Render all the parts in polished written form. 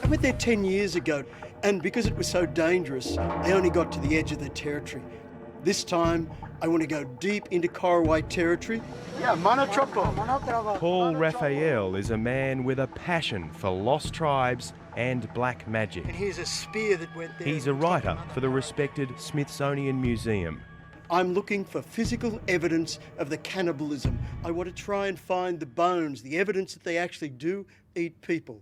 I went there 10 years ago, and because it was so dangerous, I only got to the edge of their territory. This time, I want to go deep into Korowai territory. Yeah, Monotropo. Paul Raphael is a man with a passion for lost tribes and black magic. And here's a spear that went there. He's a writer for the respected Smithsonian Museum. I'm looking for physical evidence of the cannibalism. I want to try and find the bones, the evidence that they actually do eat people.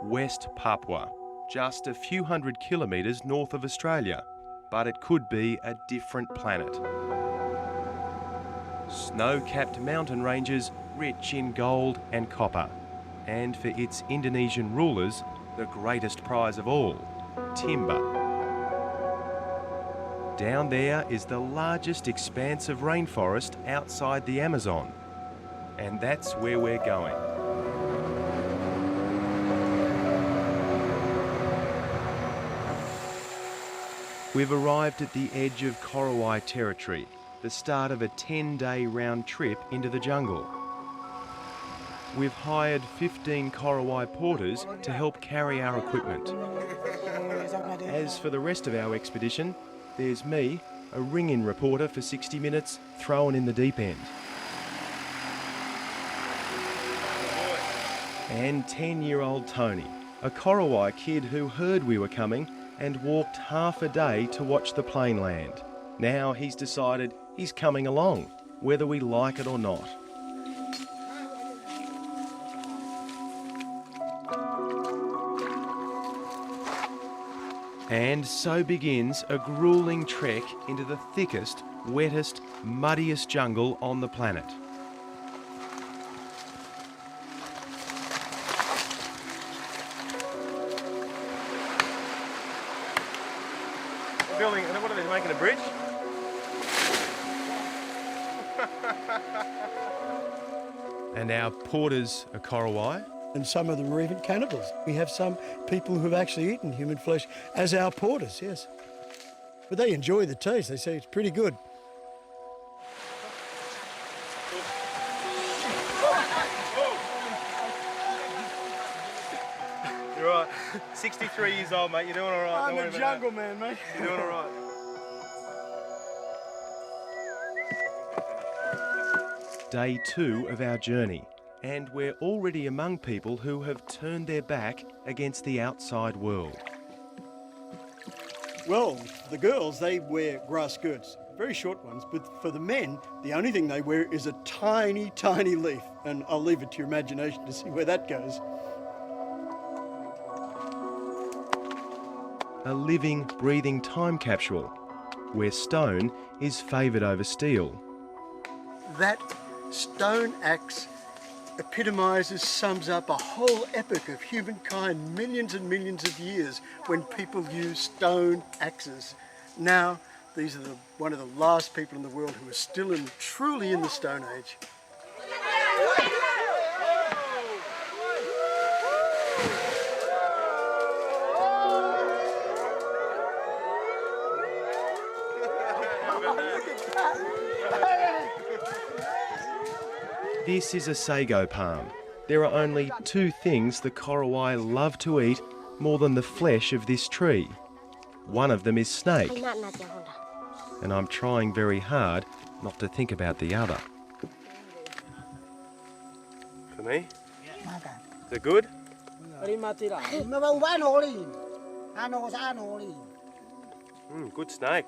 West Papua, just a few hundred kilometres north of Australia, but it could be a different planet. Snow-capped mountain ranges rich in gold and copper, and for its Indonesian rulers, the greatest prize of all, timber. Down there is the largest expanse of rainforest outside the Amazon, and that's where we're going. We've arrived at the edge of Korowai territory, the start of a 10-day round trip into the jungle. We've hired 15 Korowai porters to help carry our equipment. As for the rest of our expedition, there's me, a ring-in reporter for 60 minutes, thrown in the deep end. And 10-year-old Tony, a Korowai kid who heard we were coming and walked half a day to watch the plane land. Now he's decided he's coming along, whether we like it or not. And so begins a gruelling trek into the thickest, wettest, muddiest jungle on the planet. Building, what are they making, a bridge? And our porters are Korowai. And some of them are even cannibals. We have some people who have actually eaten human flesh as our porters, yes. But they enjoy the taste. They say it's pretty good. You're right. 63 years old, mate. You're doing all right. I'm a jungle man, mate. You're doing all right. Day 2 of our journey, and we're already among people who have turned their back against the outside world. Well, the girls, they wear grass skirts, very short ones, but for the men, the only thing they wear is a tiny, tiny leaf, and I'll leave it to your imagination to see where that goes. A living, breathing time capsule, where stone is favoured over steel. That stone axe epitomises, sums up a whole epoch of humankind, millions and millions of years when people used stone axes. Now, these are one of the last people in the world who are still truly in the Stone Age. This is a sago palm. There are only 2 things the Korowai love to eat more than the flesh of this tree. One of them is snake, and I'm trying very hard not to think about the other. For me? Is it good? Good snake.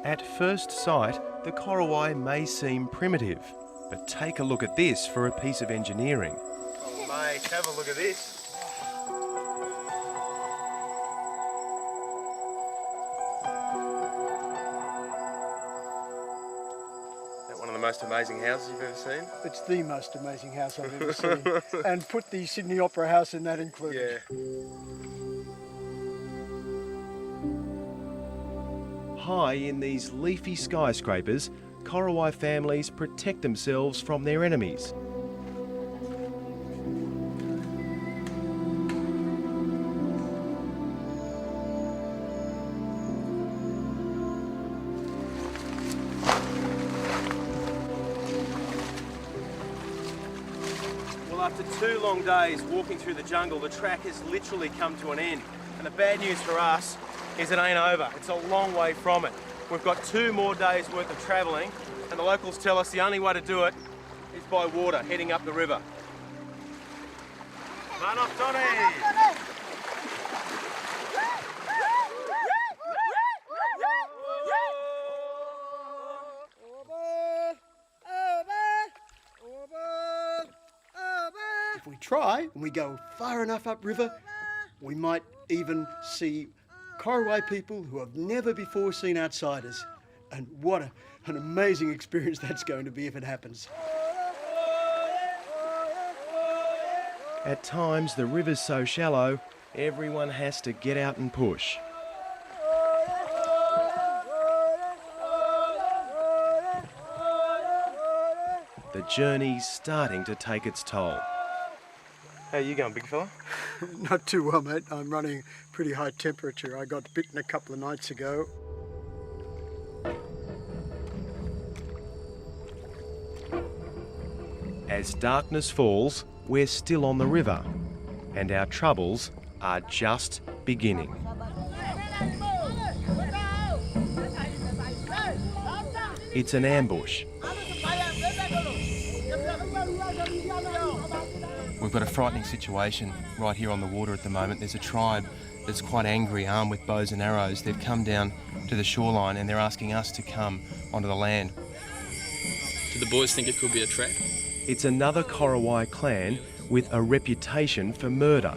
At first sight, the Korowai may seem primitive, but take a look at this for a piece of engineering. Oh mate, have a look at this. Is that one of the most amazing houses you've ever seen? It's the most amazing house I've ever seen. And put the Sydney Opera House in that included. Yeah. High in these leafy skyscrapers, Korowai families protect themselves from their enemies. After 2 long days walking through the jungle, the track has literally come to an end. And the bad news for us is it ain't over. It's a long way from it. We've got 2 more days worth of travelling, and the locals tell us the only way to do it is by water, heading up the river. Manok Tony! If we try and we go far enough upriver, we might even see Korowai people who have never before seen outsiders. And what an amazing experience that's going to be if it happens. At times, the river's so shallow, everyone has to get out and push. The journey's starting to take its toll. How you going, big fella? Not too well, mate. I'm running pretty high temperature. I got bitten a couple of nights ago. As darkness falls, we're still on the river, and our troubles are just beginning. It's an ambush. We've got a frightening situation right here on the water at the moment. There's a tribe that's quite angry, armed with bows and arrows. They've come down to the shoreline and they're asking us to come onto the land. Do the boys think it could be a trap? It's another Korowai clan with a reputation for murder.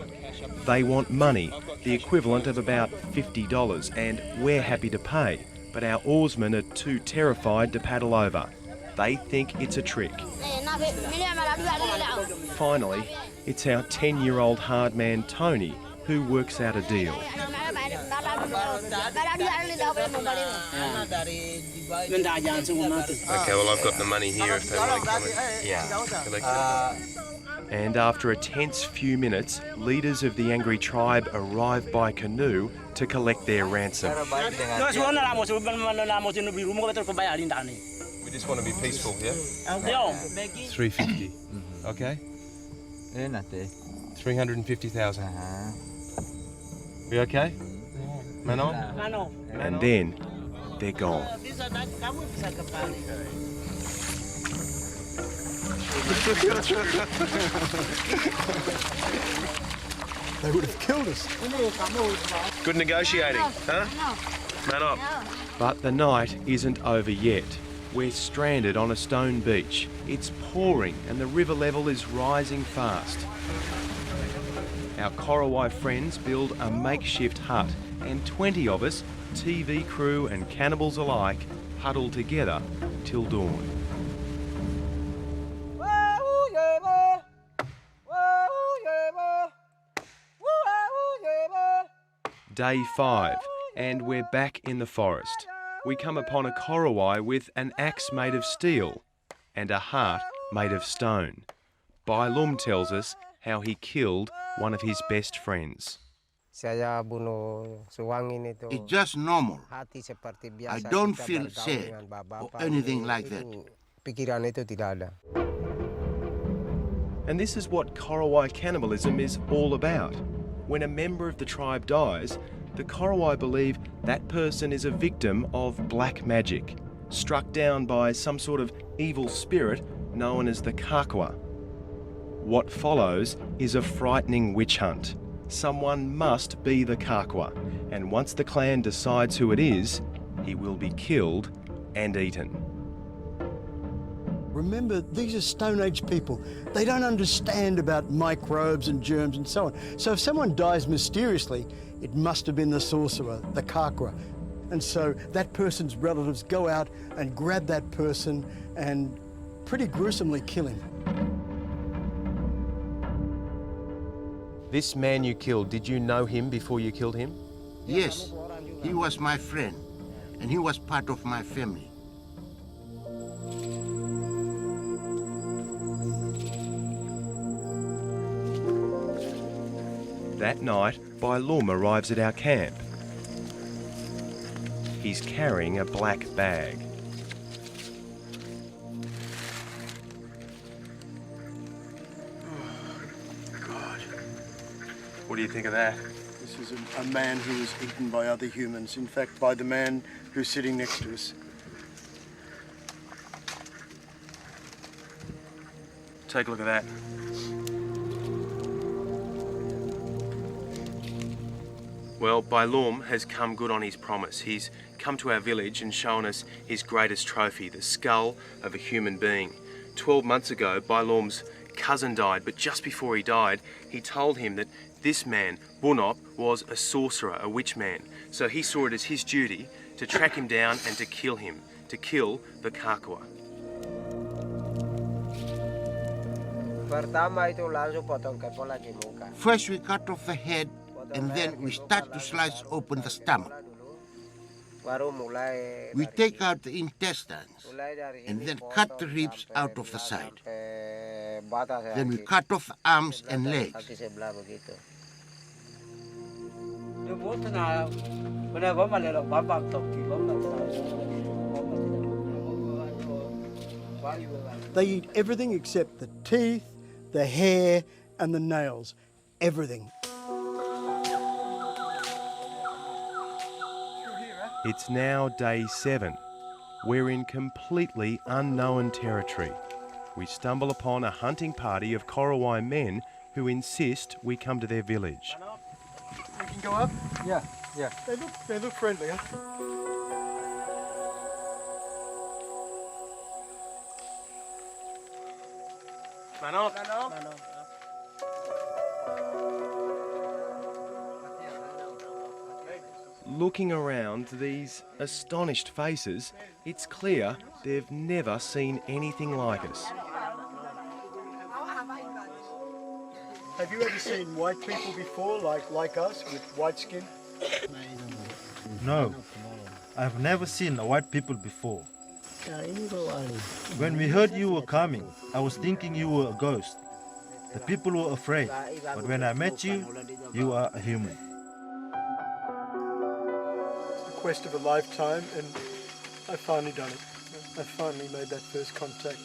They want money, the equivalent of about $50, and we're happy to pay, but our oarsmen are too terrified to paddle over. They think it's a trick. Finally, it's our 10-year-old hard man Tony who works out a deal. Okay, well, I've got the money here if they want to come and collect it. And after a tense few minutes, leaders of the angry tribe arrive by canoe to collect their ransom. We just want to be peaceful, yeah? 350. Okay? 350,000. You okay? Manon? And then they're gone. They would have killed us. Good negotiating, huh? Manon. But the night isn't over yet. We're stranded on a stone beach. It's pouring and the river level is rising fast. Our Korowai friends build a makeshift hut and 20 of us, TV crew and cannibals alike, huddle together till dawn. Day 5, and we're back in the forest. We come upon a Korowai with an axe made of steel and a heart made of stone. Bai Lum tells us how he killed one of his best friends. It's just normal. I don't feel sad or anything like that. And this is what Korowai cannibalism is all about. When a member of the tribe dies, the Korowai believe that person is a victim of black magic, struck down by some sort of evil spirit known as the Kakwa. What follows is a frightening witch hunt. Someone must be the Kakwa, and once the clan decides who it is, he will be killed and eaten. Remember, these are Stone Age people. They don't understand about microbes and germs and so on. So if someone dies mysteriously, it must have been the sorcerer, the Kakwa. And so that person's relatives go out and grab that person and pretty gruesomely kill him. This man you killed, did you know him before you killed him? Yes, he was my friend, and he was part of my family. That night, Bai Lum arrives at our camp. He's carrying a black bag. What do you think of that? This is a man who was eaten by other humans. In fact, by the man who's sitting next to us. Take a look at that. Well, Bailum has come good on his promise. He's come to our village and shown us his greatest trophy, the skull of a human being. 12 months ago, Bailum's cousin died, but just before he died, he told him that this man, Bunop, was a sorcerer, a witch man. So he saw it as his duty to track him down and to kill him, to kill the Kakua. First we cut off the head and then we start to slice open the stomach. We take out the intestines and then cut the ribs out of the side. Then we cut off the arms and legs. They eat everything except the teeth, the hair and the nails. Everything. It's now day 7. We're in completely unknown territory. We stumble upon a hunting party of Korowai men who insist we come to their village. We can go up? Yeah. They look friendly, huh? Looking around these astonished faces, it's clear they've never seen anything like us. Have you ever seen white people before, like us, with white skin? No, I've never seen white people before. When we heard you were coming, I was thinking you were a ghost. The people were afraid, but when I met you, you are a human. The quest of a lifetime, and I've finally done it. I finally made that first contact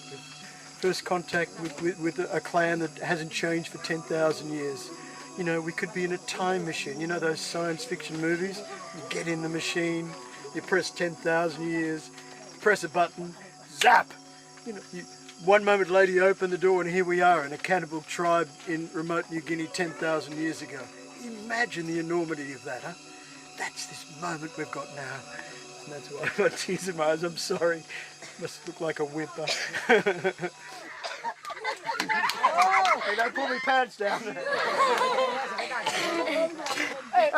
with a clan that hasn't changed for 10,000 years. You know, we could be in a time machine. You know those science fiction movies? You get in the machine, you press 10,000 years, press a button, zap! You know, one moment later you open the door and here we are in a cannibal tribe in remote New Guinea 10,000 years ago. Imagine the enormity of that, huh? That's this moment we've got now. And that's why I've got tears in my eyes. I'm sorry. Must look like a whimper. Hey, don't pull me pants down. Hey!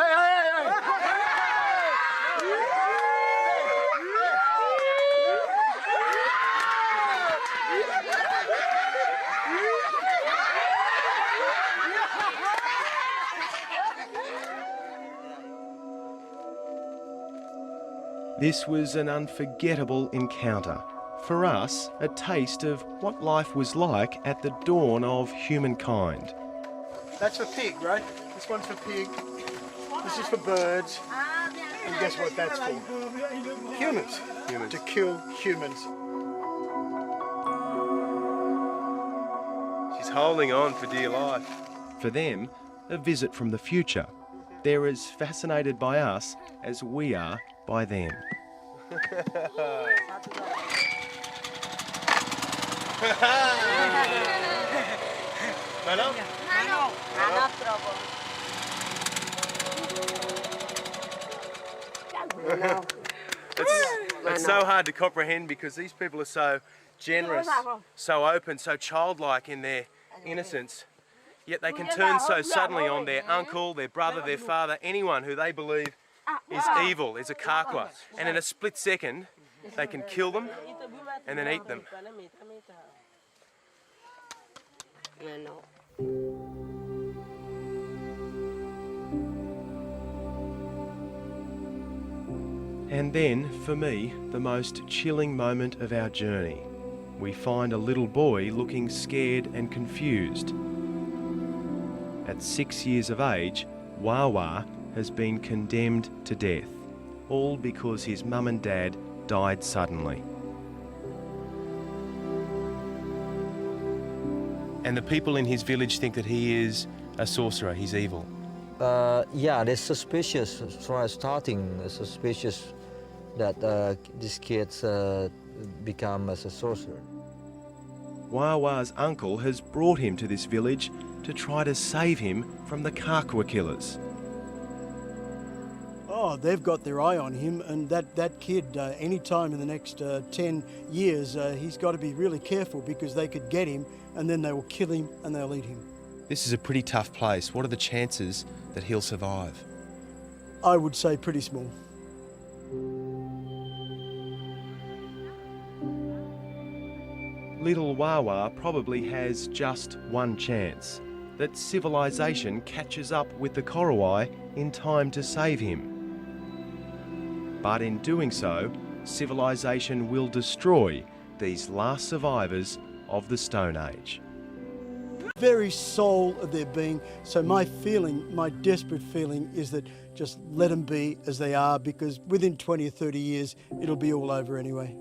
This was an unforgettable encounter. For us, a taste of what life was like at the dawn of humankind. That's for pig, right? This one's for pig. This is for birds. And guess what that's for? Humans. To kill humans. She's holding on for dear life. For them, a visit from the future. They're as fascinated by us as we are by them. It's so hard to comprehend because these people are so generous, so open, so childlike in their innocence, yet they can turn so suddenly on their uncle, their brother, their father, anyone who they believe is evil, is a Kakwa, and in a split second they can kill them and then eat them. And then, for me, the most chilling moment of our journey. We find a little boy looking scared and confused. At 6 years of age, Wawa has been condemned to death, all because his mum and dad died suddenly. And the people in his village think that he is a sorcerer, he's evil. Yeah, they're suspicious from starting. Suspicious that these kids become as a sorcerer. Wawa's uncle has brought him to this village to try to save him from the Kakwa killers. Oh, they've got their eye on him, and that kid, any time in the next 10 years, he's got to be really careful because they could get him and then they will kill him and they'll eat him. This is a pretty tough place. What are the chances that he'll survive? I would say pretty small. Little Wawa probably has just one chance, that civilization catches up with the Korowai in time to save him. But in doing so, civilization will destroy these last survivors of the Stone Age. Very soul of their being. So my feeling, my desperate feeling, is that just let them be as they are, because within 20 or 30 years, it'll be all over anyway.